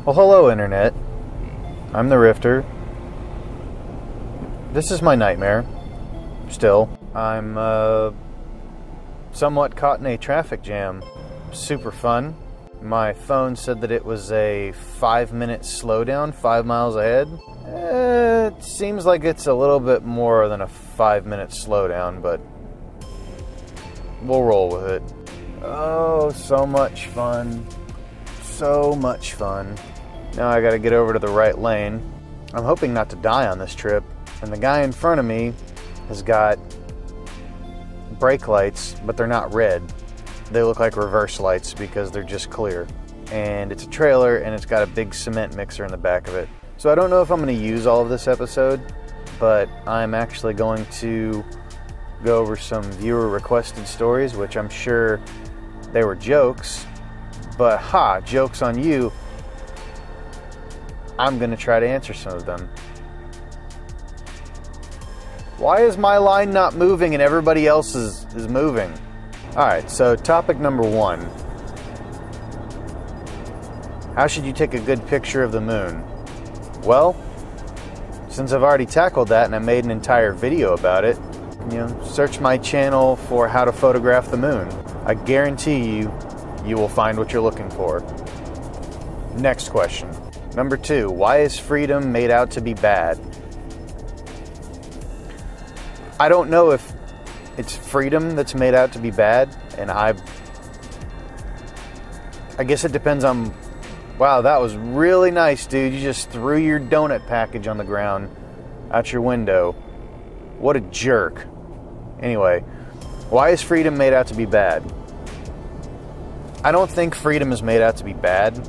Well, hello, Internet. I'm the Rifter. This is my nightmare. Still. I'm, somewhat caught in a traffic jam. Super fun. My phone said that it was a 5-minute slowdown, 5 miles ahead. It seems like it's a little bit more than a 5-minute slowdown, but we'll roll with it. Oh, so much fun. So much fun. Now I gotta get over to the right lane. I'm hoping not to die on this trip. And the guy in front of me has got brake lights, but they're not red. They look like reverse lights because they're just clear. And it's a trailer, and it's got a big cement mixer in the back of it. So I don't know if I'm going to use all of this episode, but I'm actually going to go over some viewer-requested stories, which I'm sure they were jokes. But jokes on you. I'm going to try to answer some of them. Why is my line not moving and everybody else is moving? Alright, so topic number 1. How should you take a good picture of the moon? Well, since I've already tackled that and I made an entire video about it, search my channel for how to photograph the moon. I guarantee you will find what you're looking for. Next question. Number 2, why is freedom made out to be bad? I don't know if it's freedom that's made out to be bad, and I guess it depends on... Wow, that was really nice, dude. You just threw your donut package on the ground out your window. What a jerk. Anyway, why is freedom made out to be bad? I don't think freedom is made out to be bad.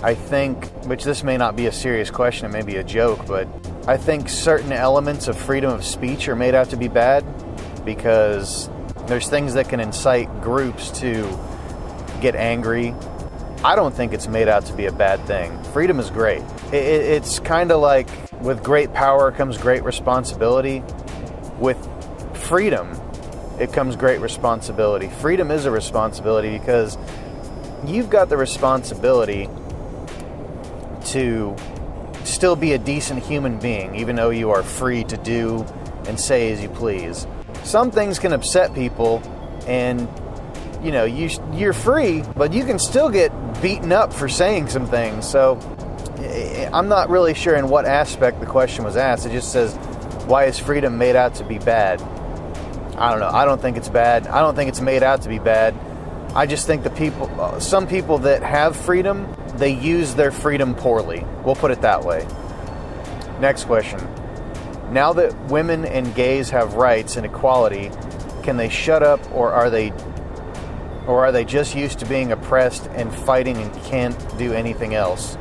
I think, which this may not be a serious question, it may be a joke, but I think certain elements of freedom of speech are made out to be bad because there's things that can incite groups to get angry. I don't think it's made out to be a bad thing. Freedom is great. It's kind of like with great power comes great responsibility. With freedom, it comes great responsibility. Freedom is a responsibility because you've got the responsibility to still be a decent human being, even though you are free to do and say as you please. Some things can upset people, and you're free, but you can still get beaten up for saying some things. So I'm not really sure in what aspect the question was asked. It just says, why is freedom made out to be bad? I don't know. I don't think it's bad. I don't think it's made out to be bad. I just think some people that have freedom, they use their freedom poorly. We'll put it that way. Next question. Now that women and gays have rights and equality, can they shut up, or are they just used to being oppressed and fighting and can't do anything else?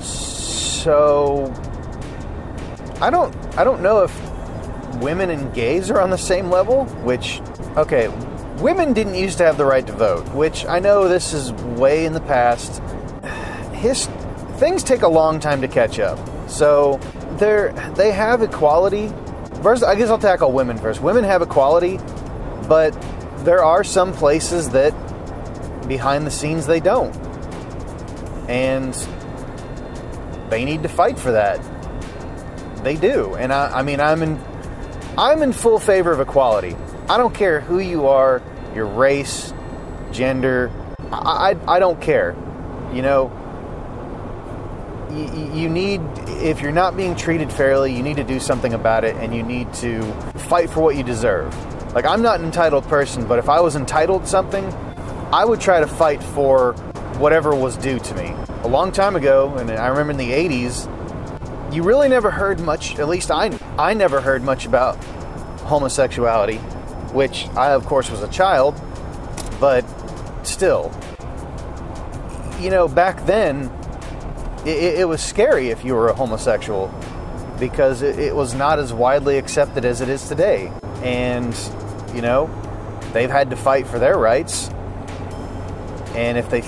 So I don't know if women and gays are on the same level, women didn't used to have the right to vote, which I know this is way in the past. Things take a long time to catch up. So they have equality. First, I guess I'll tackle women first. Women have equality, but there are some places that behind the scenes they don't. And they need to fight for that. They do. And I'm in full favor of equality. I don't care who you are, your race, gender. I don't care. You need, if you're not being treated fairly, you need to do something about it, and you need to fight for what you deserve. Like, I'm not an entitled person, but if I was entitled to something, I would try to fight for whatever was due to me. A long time ago, and I remember in the 80s, you really never heard much, at least I never heard much about homosexuality, which I, of course, was a child, but still. Back then, it was scary if you were a homosexual because it was not as widely accepted as it is today. And, they've had to fight for their rights. And if they,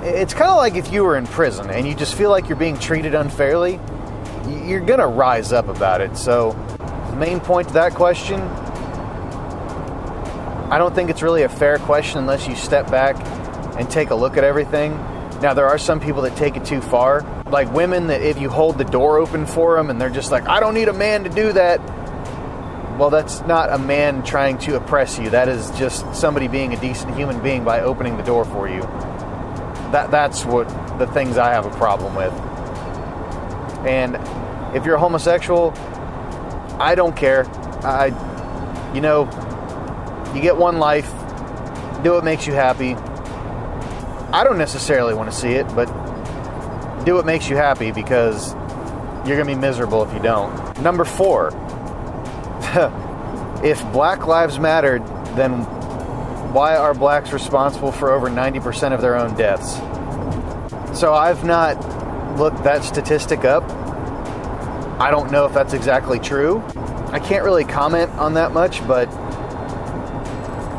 it's kind of like if you were in prison and you just feel like you're being treated unfairly, you're going to rise up about it. So the main point to that question, I don't think it's really a fair question unless you step back and take a look at everything. Now, there are some people that take it too far. Like women that if you hold the door open for them and they're just like, I don't need a man to do that. Well, that's not a man trying to oppress you. That is just somebody being a decent human being by opening the door for you. That's what the things I have a problem with. And if you're a homosexual, I don't care. You get one life. Do what makes you happy. I don't necessarily want to see it, but do what makes you happy, because you're going to be miserable if you don't. Number 4. If Black Lives mattered, then why are blacks responsible for over 90% of their own deaths? So I've not looked that statistic up. I don't know if that's exactly true. I can't really comment on that much, but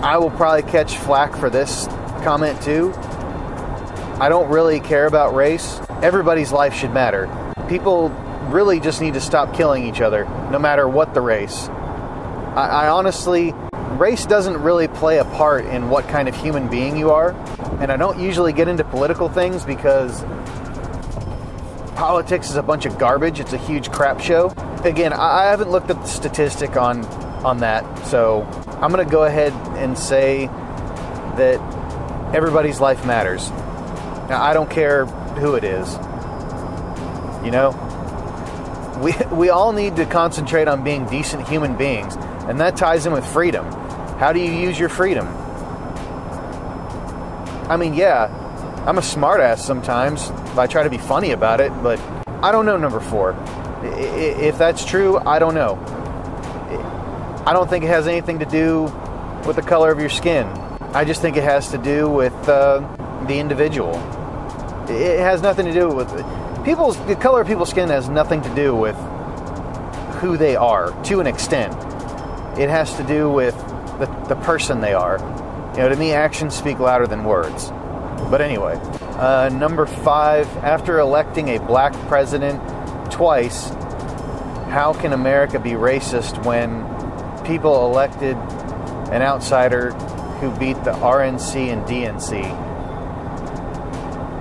I will probably catch flack for this comment too. I don't really care about race. Everybody's life should matter. People really just need to stop killing each other, no matter what the race. I honestly, race doesn't really play a part in what kind of human being you are. And I don't usually get into political things because politics is a bunch of garbage. It's a huge crap show. Again, I haven't looked at the statistic on that, so I'm going to go ahead and say that everybody's life matters. Now, I don't care who it is. You know? We all need to concentrate on being decent human beings, and that ties in with freedom. How do you use your freedom? I mean, yeah, I'm a smartass sometimes. I try to be funny about it, but I don't know, number 4. If that's true, I don't know. I don't think it has anything to do with the color of your skin. I just think it has to do with the individual. It has nothing to do with the color of people's skin has nothing to do with who they are, to an extent. It has to do with the person they are. You know, to me, actions speak louder than words. But anyway, number 5, after electing a black president twice, how can America be racist when people elected an outsider who beat the RNC and DNC?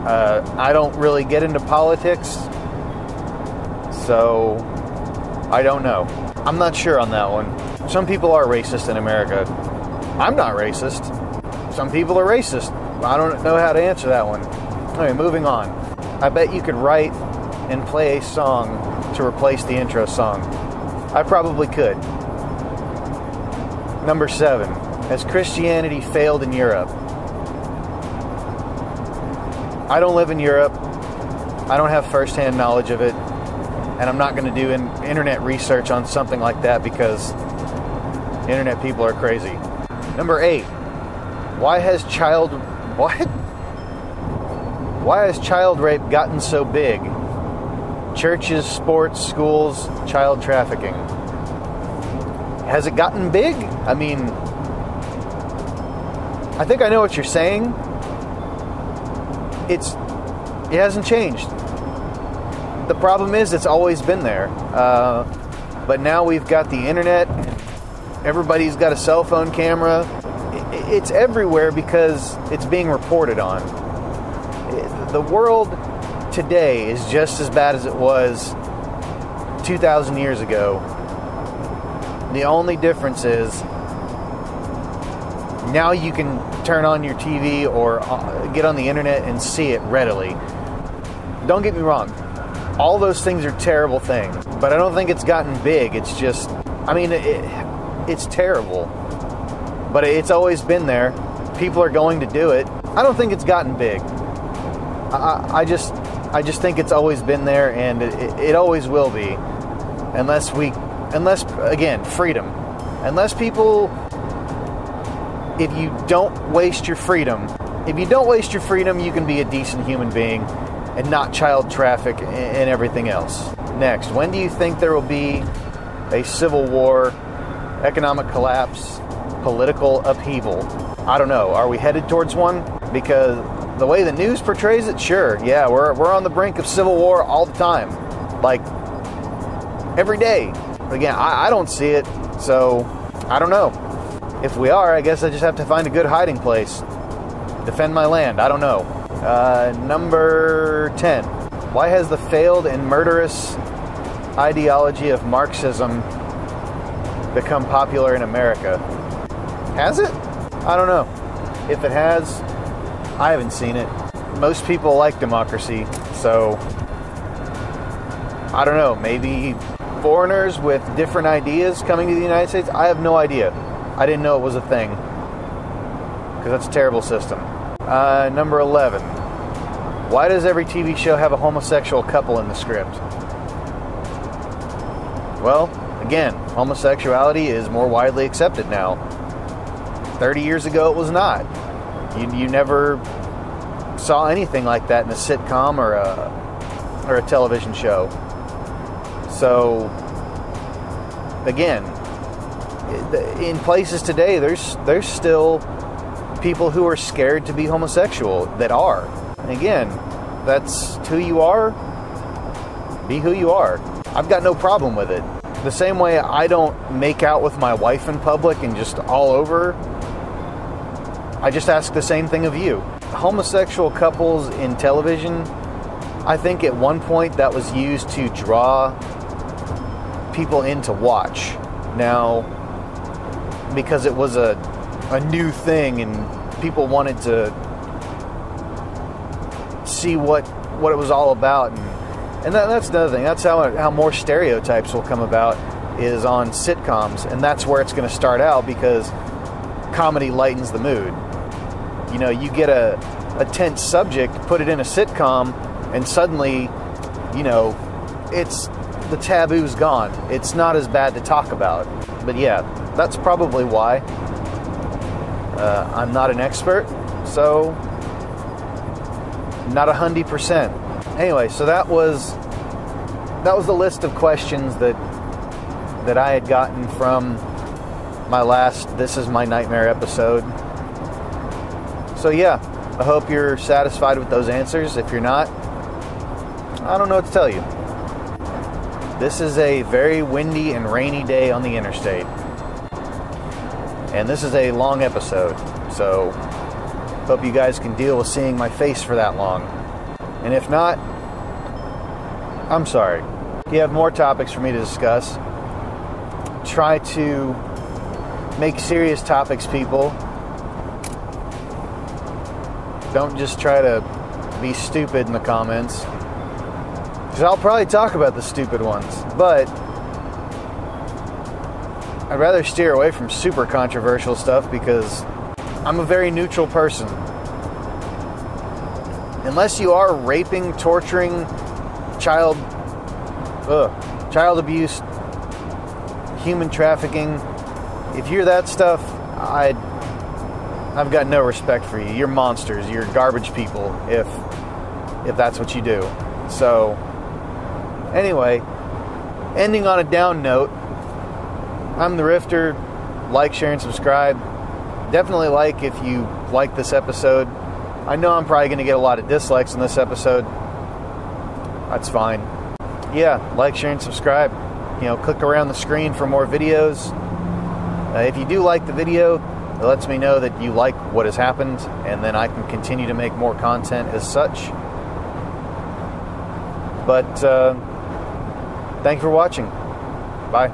I don't really get into politics, so I don't know. I'm not sure on that one. Some people are racist in America. I'm not racist. Some people are racist. I don't know how to answer that one. Anyway, moving on. I bet you could write and play a song to replace the intro song. I probably could. Number 7. Has Christianity failed in Europe? I don't live in Europe. I don't have first-hand knowledge of it. And I'm not going to do internet research on something like that because internet people are crazy. Number 8. Why has child rape gotten so big? Churches, sports, schools, child trafficking. Has it gotten big? I mean, I think I know what you're saying. It hasn't changed. The problem is it's always been there. But now we've got the internet. Everybody's got a cell phone camera. It's everywhere because it's being reported on. The world today is just as bad as it was 2,000 years ago. The only difference is now you can turn on your TV or get on the internet and see it readily. Don't get me wrong. All those things are terrible things, but I don't think it's gotten big. It's just, I mean, it's terrible, but it's always been there. People are going to do it. I don't think it's gotten big. I just think it's always been there, and it always will be, unless again, freedom. Unless people, if you don't waste your freedom, you can be a decent human being and not child traffic and everything else. Next, when do you think there will be a civil war, economic collapse, political upheaval? I don't know. Are we headed towards one? Because the way the news portrays it, sure. Yeah, we're on the brink of civil war all the time. Like, every day. But again, I don't see it, so I don't know. If we are, I guess I just have to find a good hiding place. defend my land. I don't know. Number 10. Why has the failed and murderous ideology of Marxism become popular in America? Has it? I don't know. If it has, I haven't seen it. Most people like democracy, so I don't know. Maybe foreigners with different ideas coming to the United States? I have no idea. I didn't know it was a thing, because that's a terrible system. Number 11. Why does every TV show have a homosexual couple in the script? Well, again, homosexuality is more widely accepted now. 30 years ago, it was not. You never saw anything like that in a sitcom or a television show. So, again, in places today, there's still people who are scared to be homosexual that are. And again, that's who you are. Be who you are. I've got no problem with it. The same way I don't make out with my wife in public and just all over, I just ask the same thing of you. Homosexual couples in television, I think at one point that was used to draw people in to watch. Now, because it was a new thing and people wanted to see what it was all about, and that's another thing. That's how more stereotypes will come about, is on sitcoms, and that's where it's going to start out, because comedy lightens the mood. You know, you get a tense subject, put it in a sitcom, and suddenly, you know, the taboo's gone. It's not as bad to talk about. But yeah, that's probably why. I'm not an expert, so not 100%. Anyway, so that was the list of questions that I had gotten from my last This Is My Nightmare episode. So yeah, I hope you're satisfied with those answers. If you're not, I don't know what to tell you. This is a very windy and rainy day on the interstate. And this is a long episode, so hope you guys can deal with seeing my face for that long. And if not, I'm sorry. If you have more topics for me to discuss, try to make serious topics, people. Don't just try to be stupid in the comments, because I'll probably talk about the stupid ones, but I'd rather steer away from super controversial stuff, because I'm a very neutral person. Unless you are raping, torturing, child abuse, human trafficking, if you're that stuff, I've got no respect for you. You're monsters. You're garbage people if that's what you do. So, anyway, ending on a down note, I'm the Rifter. Like, share, and subscribe. Definitely like if you like this episode. I know I'm probably going to get a lot of dislikes on this episode. That's fine. Yeah, like, share, and subscribe. You know, click around the screen for more videos. If you do like the video, it lets me know that you like what has happened, and then I can continue to make more content as such. But, thank you for watching. Bye.